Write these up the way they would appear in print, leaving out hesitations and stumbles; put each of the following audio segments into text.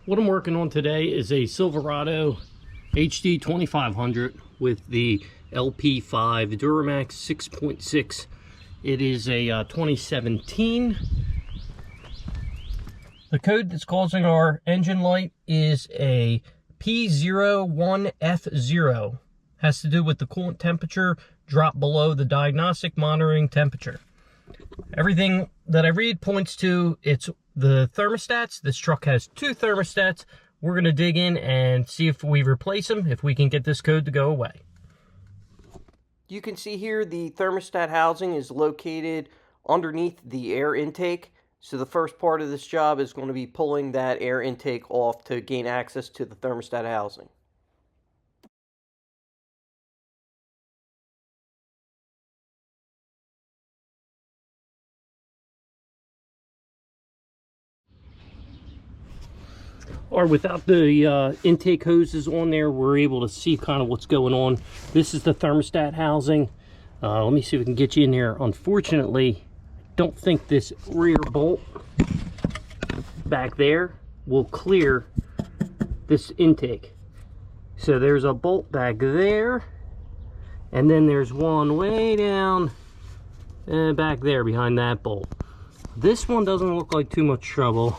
What I'm working on today is a Silverado HD 2500 with the L5P Duramax 6.6. It is a 2017. The code that's causing our engine light is a P01F0. Has to do with the coolant temperature drop below the diagnostic monitoring temperature. Everything that I read points to it's the thermostats. This truck has two thermostats. We're going to dig in and see if we replace them, if we can get this code to go away. You can see here the thermostat housing is located underneath the air intake. So the first part of this job is going to be pulling that air intake off to gain access to the thermostat housing. Or without the intake hoses on there, we're able to see kind of what's going on. This is the thermostat housing. Let me see if we can get you in here. Unfortunately, I don't think this rear bolt back there will clear this intake. So there's a bolt back there, and then there's one way down back there behind that bolt. This one doesn't look like too much trouble.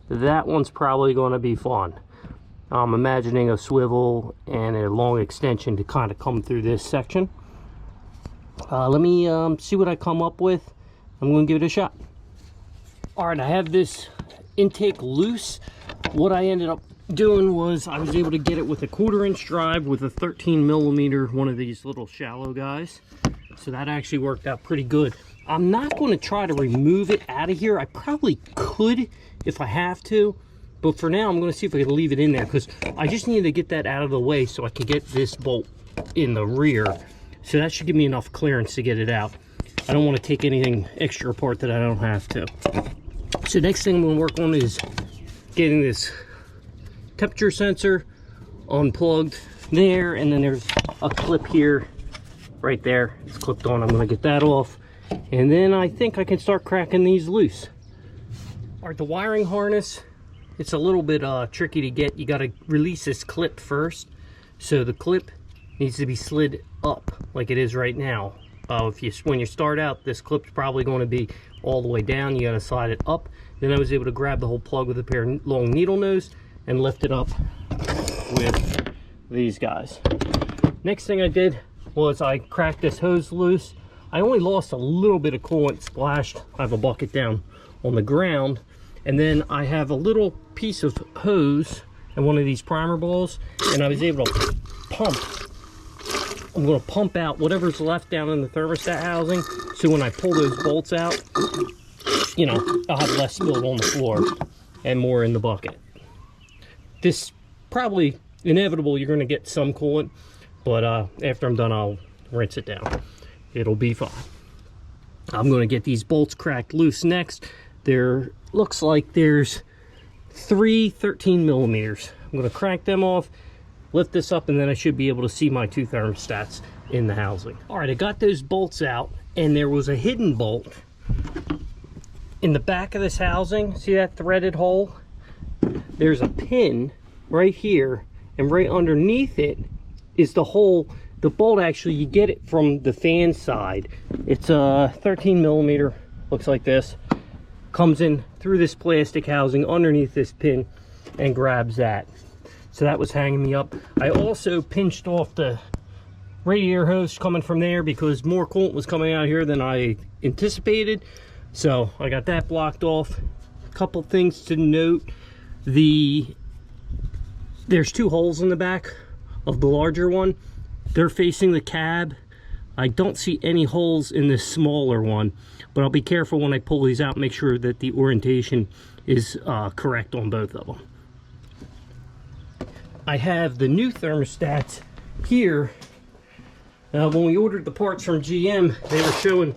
That one's probably going to be fun. I'm imagining a swivel and a long extension to kind of come through this section. Let me see what I come up with. I'm going to give it a shot. All right, I have this intake loose. What I ended up doing was I was able to get it with a 1/4-inch drive with a 13mm, one of these little shallow guys. So that actually worked out pretty good. I'm not going to try to remove it out of here. I probably could if I have to, but for now I'm going to see if I can leave it in there, because I just needed to get that out of the way so I can get this bolt in the rear. So that should give me enough clearance to get it out. I don't want to take anything extra apart that I don't have to. So next thing I'm going to work on is getting this temperature sensor unplugged there, and then there's a clip here right there. It's clipped on. I'm going to get that off, and then I think I can start cracking these loose. All right, the wiring harness, it's a little bit tricky to get. You got to release this clip first. So the clip needs to be slid up like it is right now. When you start out, this clip's probably going to be all the way down. You got to slide it up. Then I was able to grab the whole plug with a pair of long needle nose and lift it up with these guys. Next thing I did was I cracked this hose loose. I only lost a little bit of coolant splashed. I have a bucket down on the ground, and then I have a little piece of hose and one of these primer balls, and I was able to pump. I'm going to pump out whatever's left down in the thermostat housing, so when I pull those bolts out, you know, I'll have less spilled on the floor and more in the bucket. This probably inevitable, you're going to get some coolant, but after I'm done, I'll rinse it down. It'll be fine. I'm going to get these bolts cracked loose next. There looks like there's 3 13mm. I'm going to crank them off, lift this up, and then I should be able to see my two thermostats in the housing. All right, I got those bolts out, and there was a hidden bolt in the back of this housing. See that threaded hole? There's a pin right here, and right underneath it is the hole. The bolt, actually, you get it from the fan side. It's a 13mm, looks like this. Comes in through this plastic housing underneath this pin and grabs that. So that was hanging me up. I also pinched off the radiator hose coming from there because more coolant was coming out here than I anticipated. So I got that blocked off. A couple things to note. There's 2 holes in the back of the larger one. They're facing the cab. I don't see any holes in this smaller one, but I'll be careful when I pull these out, make sure that the orientation is correct on both of them. I have the new thermostats here. When we ordered the parts from GM, they were showing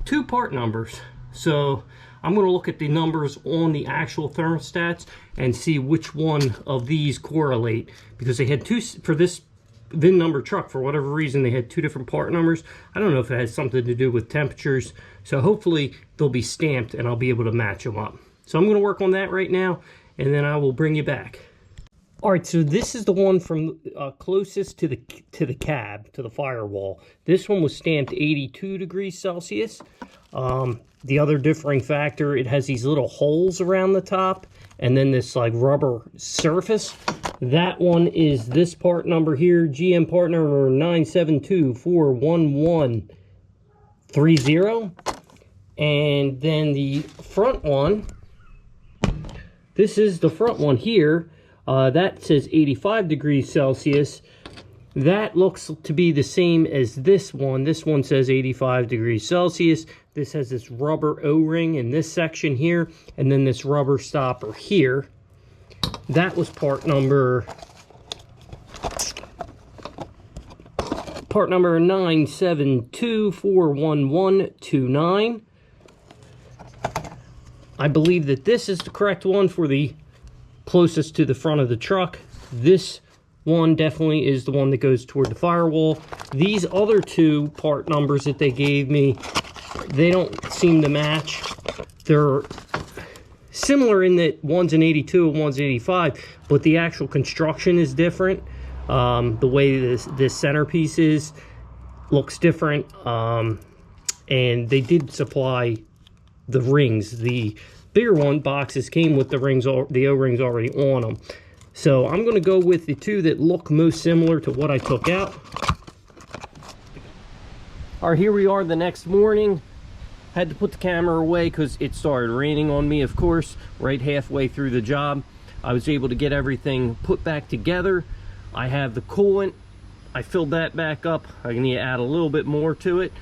2 part numbers. So I'm going to look at the numbers on the actual thermostats and see which one of these correlate, because they had 2 for this VIN number truck. For whatever reason, they had 2 different part numbers. I don't know if it has something to do with temperatures, so hopefully they'll be stamped and I'll be able to match them up. So I'm going to work on that right now, and then I will bring you back. All right, so this is the one from closest to the cab, to the firewall. This one was stamped 82 degrees Celsius. The other differing factor, it has these little holes around the top, and then this like rubber surface. That one is this part number here, GM part number 972-41130. And then the front one, this is the front one here. That says 85 degrees Celsius. That looks to be the same as this one. This one says 85 degrees Celsius. This has this rubber O-ring in this section here, and then this rubber stopper here. That was part number 972-41129. I believe that this is the correct one for the closest to the front of the truck. This one definitely is the one that goes toward the firewall. These other two part numbers that they gave me, they don't seem to match. They're similar in that one's an 82 and one's 85, but the actual construction is different. The way this centerpiece looks different, and they did supply the rings. The bigger one boxes came with the rings, the O-rings already on them. So I'm going to go with the two that look most similar to what I took out. All right, here we are the next morning. Had to put the camera away because it started raining on me, of course, right halfway through the job. I was able to get everything put back together. I have the coolant. I filled that back up. I need to add a little bit more to it.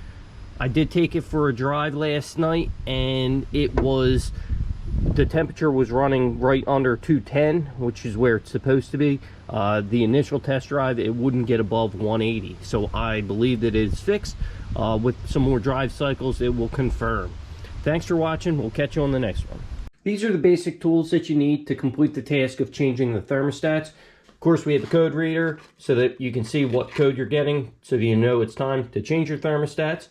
I did take it for a drive last night, and the temperature was running right under 210, which is where it's supposed to be. The initial test drive, it wouldn't get above 180. So I believe that it is fixed. With some more drive cycles, it will confirm. Thanks for watching. We'll catch you on the next one. These are the basic tools that you need to complete the task of changing the thermostats. Of course, we have the code reader so that you can see what code you're getting, so that you know it's time to change your thermostats.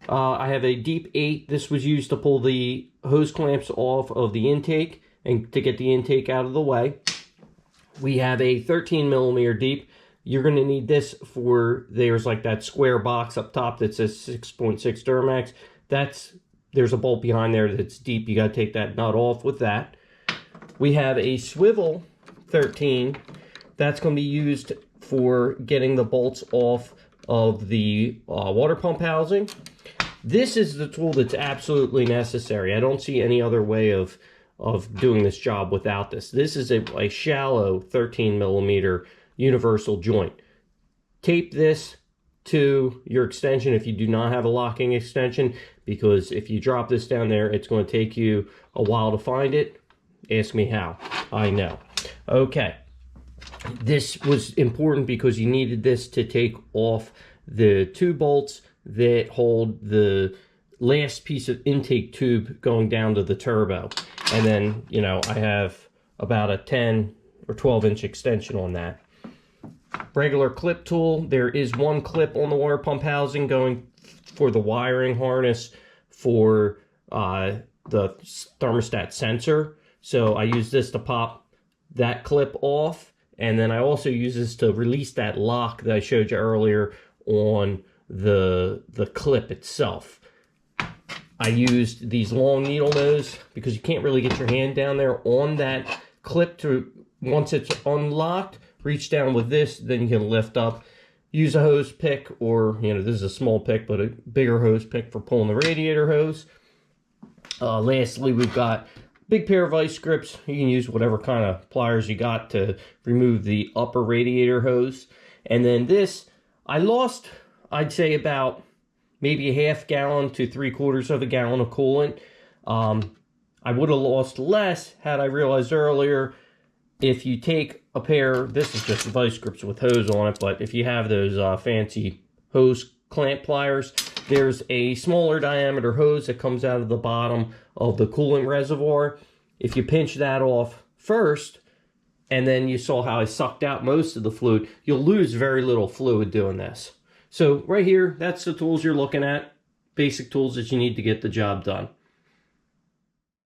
I have a deep 8. This was used to pull the hose clamps off of the intake and to get the intake out of the way. We have a 13 millimeter deep. You're going to need this for, there's like that square box up top that says 6.6 Duramax. There's a bolt behind there that's deep. You got to take that nut off with that. We have a swivel 13. That's going to be used for getting the bolts off of the water pump housing. This is the tool that's absolutely necessary. I don't see any other way of doing this job without this. This is a shallow 13 millimeter universal joint. Tape this to your extension if you do not have a locking extension, because if you drop this down there, it's going to take you a while to find it. Ask me how. I know. Okay. This was important because you needed this to take off the two bolts that hold the last piece of intake tube going down to the turbo. And then, you know, I have about a 10 or 12 inch extension on that. Regular clip tool. There is one clip on the water pump housing going for the wiring harness for the thermostat sensor. So I use this to pop that clip off, and then I also use this to release that lock that I showed you earlier on the clip itself. I used these long needle nose because you can't really get your hand down there on that clip to, once it's unlocked, reach down with this, then you can lift up. Use a hose pick, or, you know, this is a small pick, but a bigger hose pick for pulling the radiator hose. Lastly, we've got a big pair of vice grips. You can use whatever kind of pliers you got to remove the upper radiator hose. And then this, I lost, I'd say about maybe a half gallon to 3/4 of a gallon of coolant. I would have lost less had I realized earlier, if you take a pair, this is just vice grips with hose on it, but if you have those fancy hose clamp pliers, there's a smaller diameter hose that comes out of the bottom of the coolant reservoir. If you pinch that off first, and then you saw how I sucked out most of the fluid, you'll lose very little fluid doing this. So right here, that's the tools you're looking at, basic tools that you need to get the job done.